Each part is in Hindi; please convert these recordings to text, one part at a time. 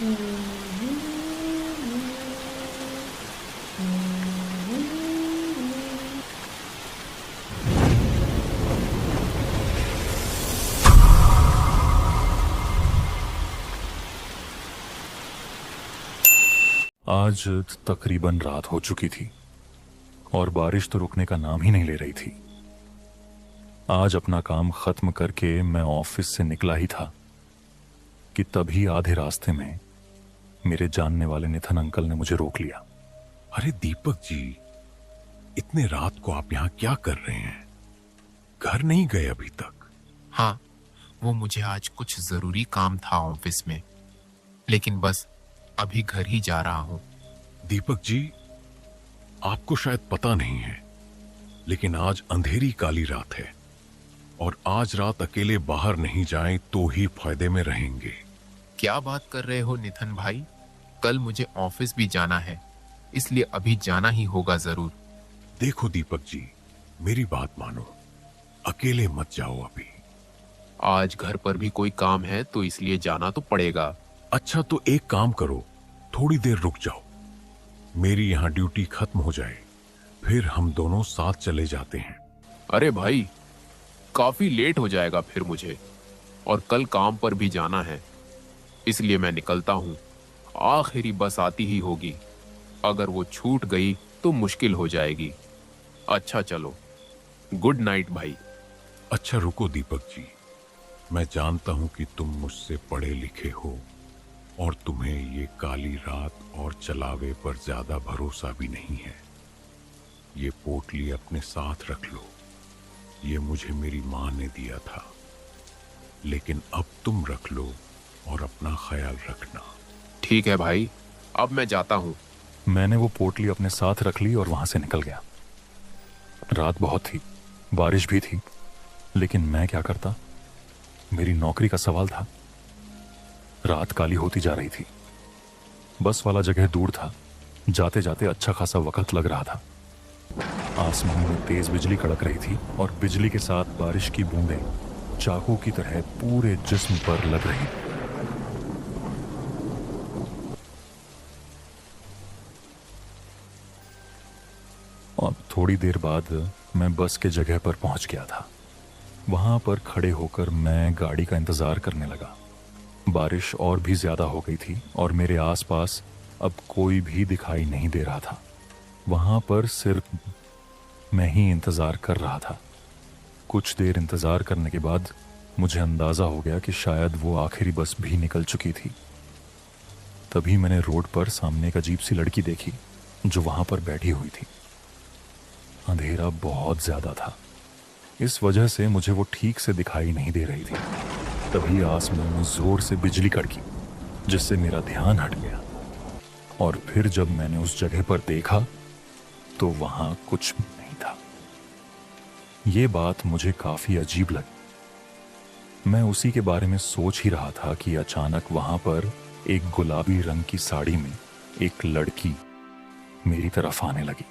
आज तकरीबन रात हो चुकी थी और बारिश तो रुकने का नाम ही नहीं ले रही थी। आज अपना काम खत्म करके मैं ऑफिस से निकला ही था कि तभी आधे रास्ते में मेरे जानने वाले नितिन अंकल ने मुझे रोक लिया। अरे दीपक जी, इतने रात को आप यहाँ क्या कर रहे हैं? घर नहीं गए अभी तक? हाँ, वो मुझे आज कुछ जरूरी काम था ऑफिस में, लेकिन बस अभी घर ही जा रहा हूँ। दीपक जी, आपको शायद पता नहीं है, लेकिन आज अंधेरी काली रात है और आज रात अकेले बाहर नहीं जाएं तो ही फायदे में रहेंगे। क्या बात कर रहे हो नितिन भाई? कल मुझे ऑफिस भी जाना है, इसलिए अभी जाना ही होगा जरूर। देखो दीपक जी, मेरी बात मानो, अकेले मत जाओ अभी। आज घर पर भी कोई काम है तो इसलिए जाना तो पड़ेगा। अच्छा तो एक काम करो, थोड़ी देर रुक जाओ, मेरी यहाँ ड्यूटी खत्म हो जाए, फिर हम दोनों साथ चले जाते हैं। अरे भाई, काफी लेट हो जाएगा फिर मुझे, और कल काम पर भी जाना है, इसलिए मैं निकलता हूँ। आखिरी बस आती ही होगी, अगर वो छूट गई तो मुश्किल हो जाएगी। अच्छा चलो, गुड नाइट भाई। अच्छा रुको दीपक जी, मैं जानता हूं कि तुम मुझसे पढ़े लिखे हो और तुम्हें ये काली रात और चलावे पर ज्यादा भरोसा भी नहीं है। ये पोटली अपने साथ रख लो, ये मुझे मेरी माँ ने दिया था, लेकिन अब तुम रख लो और अपना ख्याल रखना। ठीक है भाई, अब मैं जाता हूँ। मैंने वो पोटली अपने साथ रख ली और वहां से निकल गया। रात बहुत थी, बारिश भी थी, लेकिन मैं क्या करता? मेरी नौकरी का सवाल था। रात काली होती जा रही थी, बस वाला जगह दूर था, जाते जाते अच्छा खासा वक्त लग रहा था। आसमान में तेज बिजली कड़क रही थी और बिजली के साथ बारिश की बूंदें चाकू की तरह पूरे जिस्म पर लग रही। और थोड़ी देर बाद मैं बस के जगह पर पहुंच गया था। वहां पर खड़े होकर मैं गाड़ी का इंतजार करने लगा। बारिश और भी ज्यादा हो गई थी और मेरे आसपास अब कोई भी दिखाई नहीं दे रहा था। वहां पर सिर्फ मैं ही इंतजार कर रहा था। कुछ देर इंतजार करने के बाद मुझे अंदाजा हो गया कि शायद वो आखिरी बस भी निकल चुकी थी। तभी मैंने रोड पर सामने एक अजीब सी लड़की देखी जो वहां पर बैठी हुई थी। अंधेरा बहुत ज्यादा था, इस वजह से मुझे वो ठीक से दिखाई नहीं दे रही थी। तभी आसमान में जोर से बिजली कड़की, जिससे मेरा ध्यान हट गया। और फिर जब मैंने उस जगह पर देखा तो वहां कुछ नहीं था। ये बात मुझे काफी अजीब लगी। मैं उसी के बारे में सोच ही रहा था कि अचानक वहां पर एक गुलाबी रंग की साड़ी में एक लड़की मेरी तरफ आने लगी।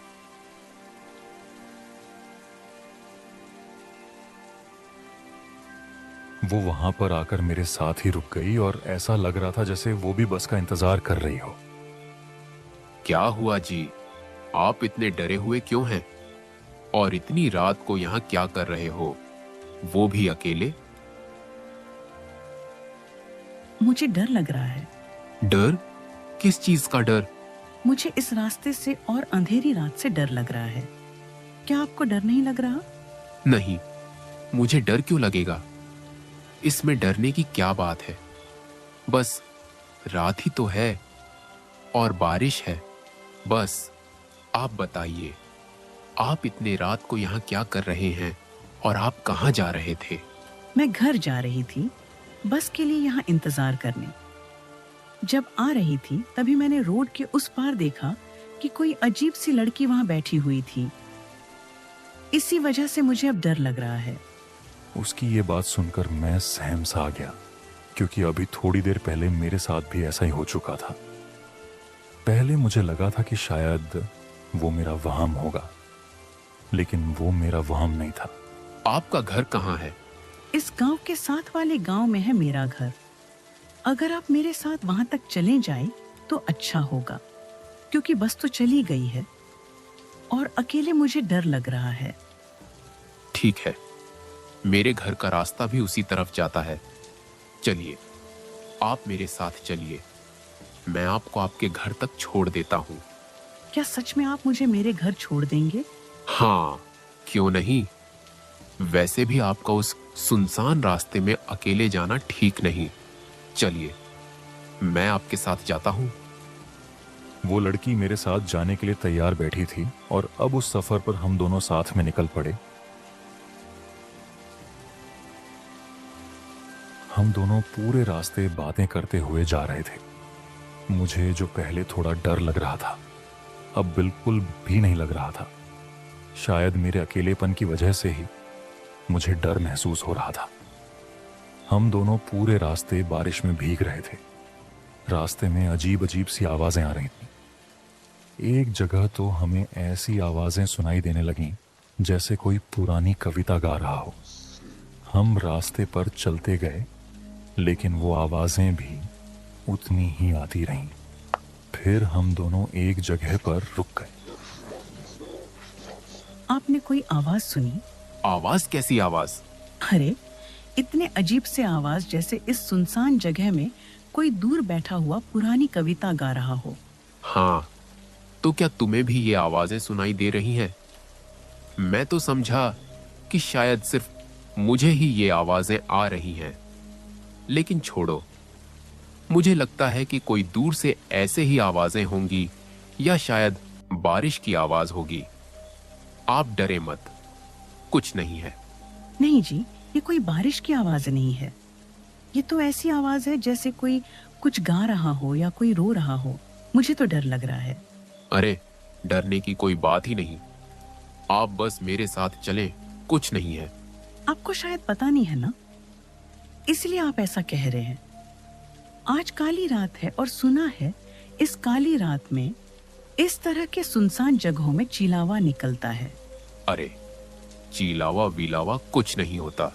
वो वहां पर आकर मेरे साथ ही रुक गई और ऐसा लग रहा था जैसे वो भी बस का इंतजार कर रही हो। क्या हुआ जी? आप इतने डरे हुए क्यों हैं? और इतनी रात को यहाँ क्या कर रहे हो, वो भी अकेले? मुझे डर लग रहा है। डर? किस चीज का डर? मुझे इस रास्ते से और अंधेरी रात से डर लग रहा है। क्या आपको डर नहीं लग रहा? नहीं, मुझे डर क्यों लगेगा? इसमें डरने की क्या बात है? बस रात ही तो है और बारिश है, बस। आप बताइए, आप इतने रात को यहाँ क्या कर रहे हैं और आप कहाँ जा रहे थे? मैं घर जा रही थी, बस के लिए यहाँ इंतजार करने। जब आ रही थी तभी मैंने रोड के उस पार देखा कि कोई अजीब सी लड़की वहां बैठी हुई थी। इसी वजह से मुझे अब डर लग रहा है। उसकी ये बात सुनकर मैं सहम सा आ गया, क्योंकि अभी थोड़ी देर पहले मेरे साथ भी ऐसा ही हो चुका था। पहले मुझे लगा था कि शायद वो मेरा वहम होगा, लेकिन वो मेरा वहम नहीं था। आपका घर कहाँ है? इस गांव के साथ वाले गांव में है मेरा घर। अगर आप मेरे साथ वहां तक चले जाए तो अच्छा होगा, क्योंकि बस तो चली गई है और अकेले मुझे डर लग रहा है। ठीक है, मेरे घर का रास्ता भी उसी तरफ जाता है। चलिए, आप मेरे साथ चलिए, मैं आपको आपके घर तक छोड़ देता हूँ। क्या सच में आप मुझे मेरे घर छोड़ देंगे? हाँ, क्यों नहीं। वैसे भी आपका उस सुनसान रास्ते में अकेले जाना ठीक नहीं। चलिए, मैं आपके साथ जाता हूं। वो लड़की मेरे साथ जाने के लिए तैयार बैठी थी और अब उस सफर पर हम दोनों साथ में निकल पड़े। हम दोनों पूरे रास्ते बातें करते हुए जा रहे थे। मुझे जो पहले थोड़ा डर लग रहा था, अब बिल्कुल भी नहीं लग रहा था। शायद मेरे अकेलेपन की वजह से ही मुझे डर महसूस हो रहा था। हम दोनों पूरे रास्ते बारिश में भीग रहे थे। रास्ते में अजीब अजीब सी आवाजें आ रही थीं। एक जगह तो हमें ऐसी आवाजें सुनाई देने लगीं जैसे कोई पुरानी कविता गा रहा हो। हम रास्ते पर चलते गए, लेकिन वो आवाजें भी उतनी ही आती रहीं। फिर हम दोनों एक जगह पर रुक गए। आपने कोई आवाज सुनी? आवाज? कैसी आवाज? अरे, इतने अजीब से आवाज जैसे इस सुनसान जगह में कोई दूर बैठा हुआ पुरानी कविता गा रहा हो। हाँ, तो क्या तुम्हें भी ये आवाजें सुनाई दे रही हैं? मैं तो समझा कि शायद सिर्फ मुझे ही ये आवाजें आ रही हैं, लेकिन छोड़ो। मुझे लगता है कि कोई दूर से ऐसे ही आवाजें होंगी, या शायद बारिश की आवाज होगी। आप डरे मत, कुछ नहीं है। नहीं जी, ये कोई बारिश की आवाज नहीं है। ये तो ऐसी आवाज है जैसे कोई कुछ गा रहा हो या कोई रो रहा हो। मुझे तो डर लग रहा है। अरे, डरने की कोई बात ही नहीं। आप बस मेरे साथ चलें, कुछ नहीं है। आपको शायद पता नहीं है ना, इसलिए आप ऐसा कह रहे हैं। आज काली रात है और सुना है इस काली रात में इस तरह के सुनसान जगहों में चिलावा निकलता है। अरे, चिलावा विलावा कुछ नहीं होता।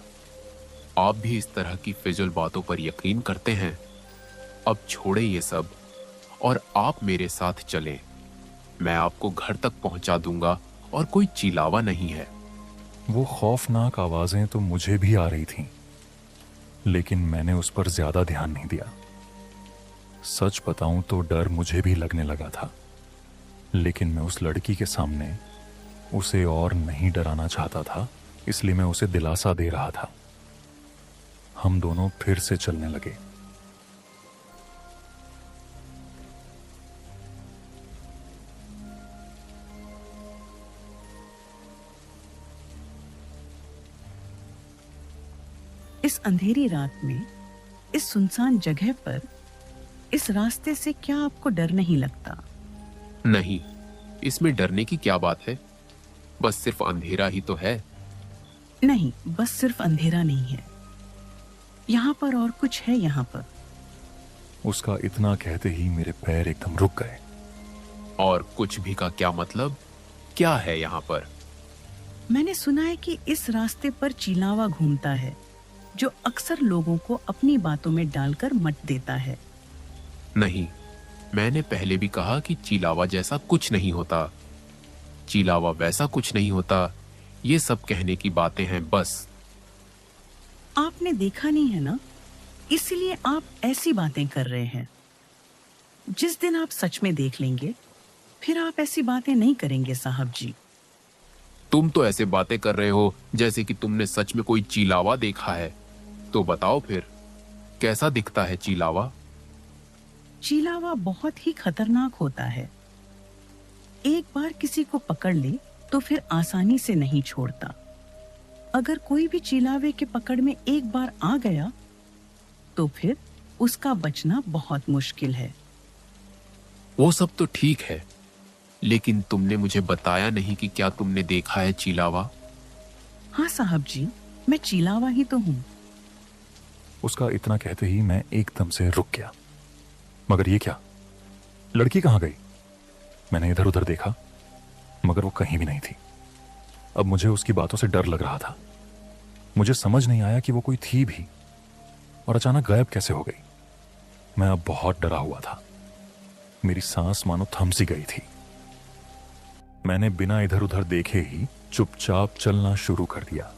आप भी इस तरह की फिजूल बातों पर यकीन करते हैं। अब छोड़े ये सब और आप मेरे साथ चलें। मैं आपको घर तक पहुंचा दूंगा और कोई चिलावा नहीं है। वो खौफनाक आवाजें तो मुझे भी आ रही थीं, लेकिन मैंने उस पर ज्यादा ध्यान नहीं दिया। सच बताऊं तो डर मुझे भी लगने लगा था, लेकिन मैं उस लड़की के सामने उसे और नहीं डराना चाहता था, इसलिए मैं उसे दिलासा दे रहा था। हम दोनों फिर से चलने लगे। इस अंधेरी रात में, इस सुनसान जगह पर, इस रास्ते से क्या आपको डर नहीं लगता? नहीं, इसमें डरने की क्या बात है। बस सिर्फ अंधेरा ही तो है। नहीं, बस सिर्फ अंधेरा नहीं है, यहाँ पर और कुछ है। यहाँ पर। उसका इतना कहते ही मेरे पैर एकदम रुक गए। और कुछ भी का क्या मतलब? क्या है यहाँ पर? मैंने सुना है कि इस रास्ते पर चिलावा घूमता है, जो अक्सर लोगों को अपनी बातों में डालकर मत देता है। नहीं, मैंने पहले भी कहा कि चिलावा जैसा कुछ नहीं होता। चिलावा वैसा कुछ नहीं होता। ये सब कहने की बातें हैं बस। आपने देखा नहीं है ना, इसलिए आप ऐसी बातें कर रहे हैं। जिस दिन आप सच में देख लेंगे, फिर आप ऐसी बातें नहीं करेंगे साहब जी। तुम तो ऐसे बातें कर रहे हो जैसे कि तुमने सच में कोई चिलावा देखा है। तो बताओ फिर, कैसा दिखता है चिलावा? चिलावा बहुत ही खतरनाक होता है। एक बार किसी को पकड़ ले तो फिर आसानी से नहीं छोड़ता। अगर कोई भी चिलावे के पकड़ में एक बार आ गया तो फिर उसका बचना बहुत मुश्किल है। वो सब तो ठीक है, लेकिन तुमने मुझे बताया नहीं कि क्या तुमने देखा है चिलावा। हाँ साहब जी, मैं चिलावा ही तो हूँ। उसका इतना कहते ही मैं एकदम से रुक गया। मगर ये क्या, लड़की कहाँ गई? मैंने इधर उधर देखा, मगर वो कहीं भी नहीं थी। अब मुझे उसकी बातों से डर लग रहा था। मुझे समझ नहीं आया कि वो कोई थी भी और अचानक गायब कैसे हो गई। मैं अब बहुत डरा हुआ था। मेरी सांस मानो थम सी गई थी। मैंने बिना इधर उधर देखे ही चुपचाप चलना शुरू कर दिया।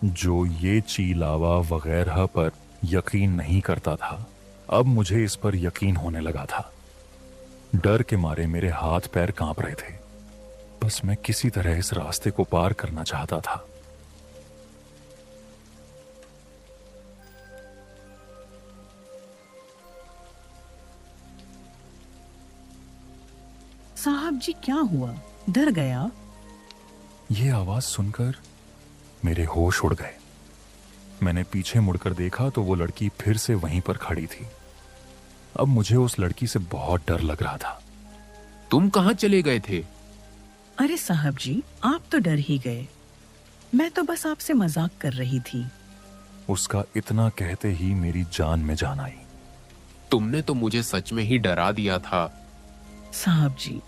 जो ये चीलावा वगैरह पर यकीन नहीं करता था, अब मुझे इस पर यकीन होने लगा था। डर के मारे मेरे हाथ पैर कांप रहे थे। बस मैं किसी तरह इस रास्ते को पार करना चाहता था। साहब जी, क्या हुआ? डर गया? ये आवाज सुनकर मेरे होश उड़ गए। मैंने पीछे मुड़कर देखा तो वो लड़की फिर से वहीं पर खड़ी थी। अब मुझे उस लड़की से बहुत डर लग रहा था। तुम कहाँ चले गए थे? अरे साहब जी, आप तो डर ही गए। मैं तो बस आपसे मजाक कर रही थी। उसका इतना कहते ही मेरी जान में जान आई। तुमने तो मुझे सच में ही डरा दिया था। साहब जी,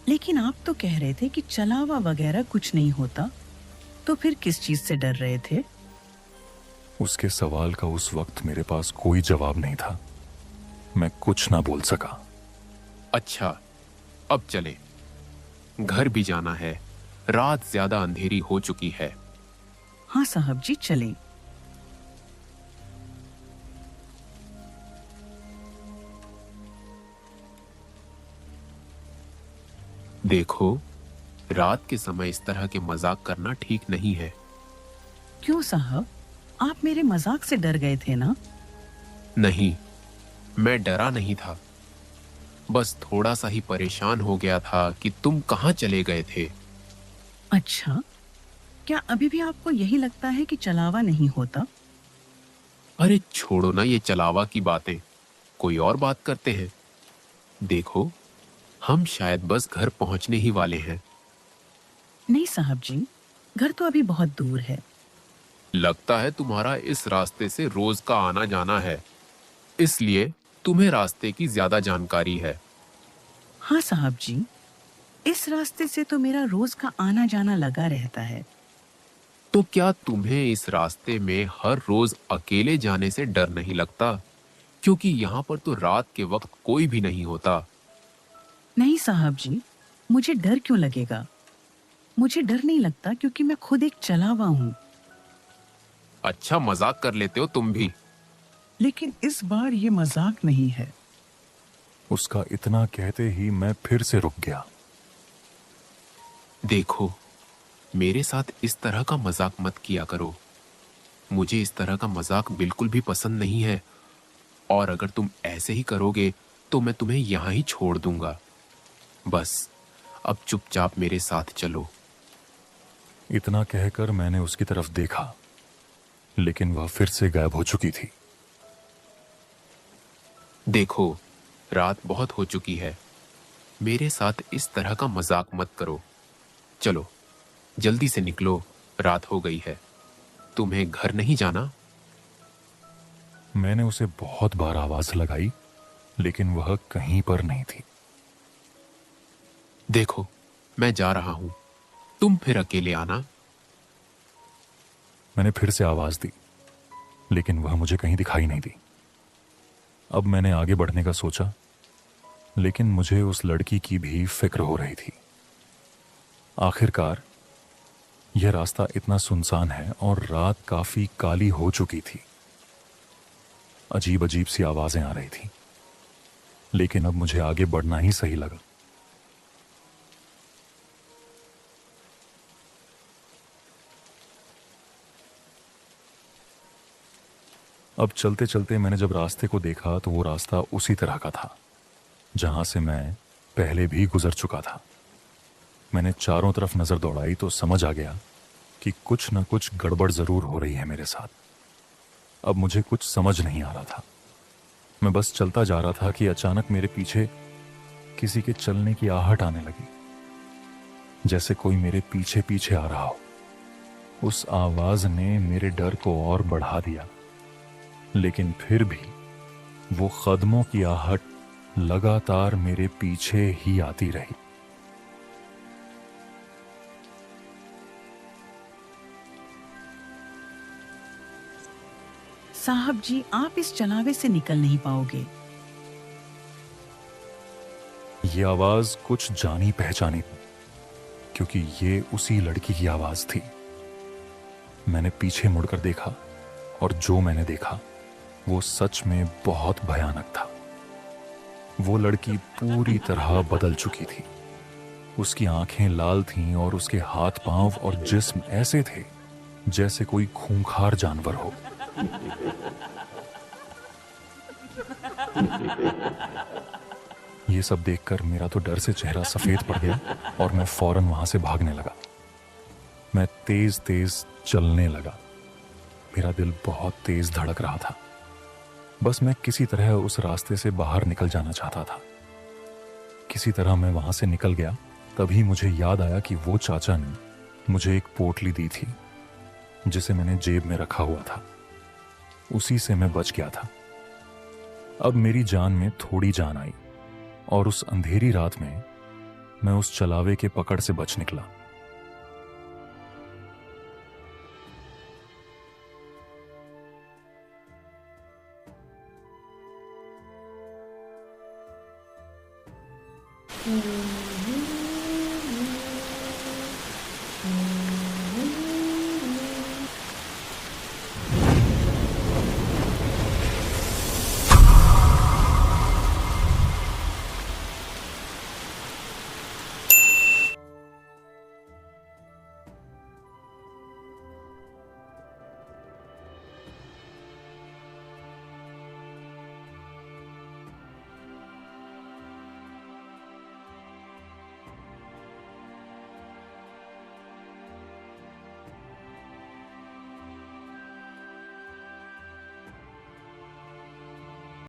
लेकिन आप तो कह रहे थे कि चलावा वगैरह कुछ नहीं होता, तो फिर किस चीज से डर रहे थे? उसके सवाल का उस वक्त मेरे पास कोई जवाब नहीं था। मैं कुछ ना बोल सका। अच्छा, अब चले, घर भी जाना है, रात ज्यादा अंधेरी हो चुकी है। हाँ साहब जी, चलें। देखो, रात के समय इस तरह के मजाक करना ठीक नहीं है। क्यों साहब, आप मेरे मजाक से डर गए थे ना? नहीं, मैं डरा नहीं था, बस थोड़ा सा ही परेशान हो गया था कि तुम कहाँ चले गए थे। अच्छा, क्या अभी भी आपको यही लगता है कि चलावा नहीं होता? अरे छोड़ो ना ये चलावा की बातें, कोई और बात करते हैं। देखो, हम शायद बस घर पहुंचने ही वाले हैं। नहीं साहब जी, घर तो अभी बहुत दूर है। लगता है तुम्हारा इस रास्ते से रोज का आना जाना है, इसलिए तुम्हें रास्ते की ज्यादा जानकारी है। हाँ साहब जी, इस रास्ते से तो मेरा रोज का आना जाना लगा रहता है। तो क्या तुम्हें इस रास्ते में हर रोज अकेले जाने से डर नहीं लगता? क्योंकि यहाँ पर तो रात के वक्त कोई भी नहीं होता। नहीं साहब जी, मुझे डर क्यों लगेगा? मुझे डर नहीं लगता क्योंकि मैं खुद एक चलावा हूँ। अच्छा, मजाक कर लेते हो तुम भी। लेकिन इस बार ये मजाक नहीं है। उसका इतना कहते ही मैं फिर से रुक गया। देखो, मेरे साथ इस तरह का मजाक मत किया करो। मुझे इस तरह का मजाक बिल्कुल भी पसंद नहीं है, और अगर तुम ऐसे ही करोगे तो मैं तुम्हें यहां ही छोड़ दूंगा। बस अब चुपचाप मेरे साथ चलो। इतना कहकर मैंने उसकी तरफ देखा, लेकिन वह फिर से गायब हो चुकी थी। देखो, रात बहुत हो चुकी है, मेरे साथ इस तरह का मजाक मत करो। चलो जल्दी से निकलो, रात हो गई है। तुम्हें घर नहीं जाना? मैंने उसे बहुत बार आवाज लगाई, लेकिन वह कहीं पर नहीं थी। देखो, मैं जा रहा हूं, तुम फिर अकेले आना। मैंने फिर से आवाज दी, लेकिन वह मुझे कहीं दिखाई नहीं दी। अब मैंने आगे बढ़ने का सोचा, लेकिन मुझे उस लड़की की भी फिक्र हो रही थी। आखिरकार यह रास्ता इतना सुनसान है और रात काफी काली हो चुकी थी। अजीब अजीब सी आवाजें आ रही थी, लेकिन अब मुझे आगे बढ़ना ही सही लगा। अब चलते चलते मैंने जब रास्ते को देखा तो वो रास्ता उसी तरह का था जहां से मैं पहले भी गुजर चुका था। मैंने चारों तरफ नजर दौड़ाई तो समझ आ गया कि कुछ न कुछ गड़बड़ जरूर हो रही है मेरे साथ। अब मुझे कुछ समझ नहीं आ रहा था। मैं बस चलता जा रहा था कि अचानक मेरे पीछे किसी के चलने की आहट आने लगी, जैसे कोई मेरे पीछे पीछे आ रहा हो। उस आवाज ने मेरे डर को और बढ़ा दिया, लेकिन फिर भी वो कदमों की आहट लगातार मेरे पीछे ही आती रही। साहब जी, आप इस चलावे से निकल नहीं पाओगे। ये आवाज कुछ जानी पहचानी थी, क्योंकि ये उसी लड़की की आवाज थी। मैंने पीछे मुड़कर देखा और जो मैंने देखा वो सच में बहुत भयानक था। वो लड़की पूरी तरह बदल चुकी थी। उसकी आंखें लाल थीं और उसके हाथ पांव और जिस्म ऐसे थे जैसे कोई खूंखार जानवर हो। ये सब देखकर मेरा तो डर से चेहरा सफेद पड़ गया और मैं फौरन वहां से भागने लगा। मैं तेज तेज चलने लगा। मेरा दिल बहुत तेज धड़क रहा था। बस मैं किसी तरह उस रास्ते से बाहर निकल जाना चाहता था। किसी तरह मैं वहां से निकल गया। तभी मुझे याद आया कि वो चाचा ने मुझे एक पोटली दी थी जिसे मैंने जेब में रखा हुआ था। उसी से मैं बच गया था। अब मेरी जान में थोड़ी जान आई और उस अंधेरी रात में मैं उस चलावे के पकड़ से बच निकला।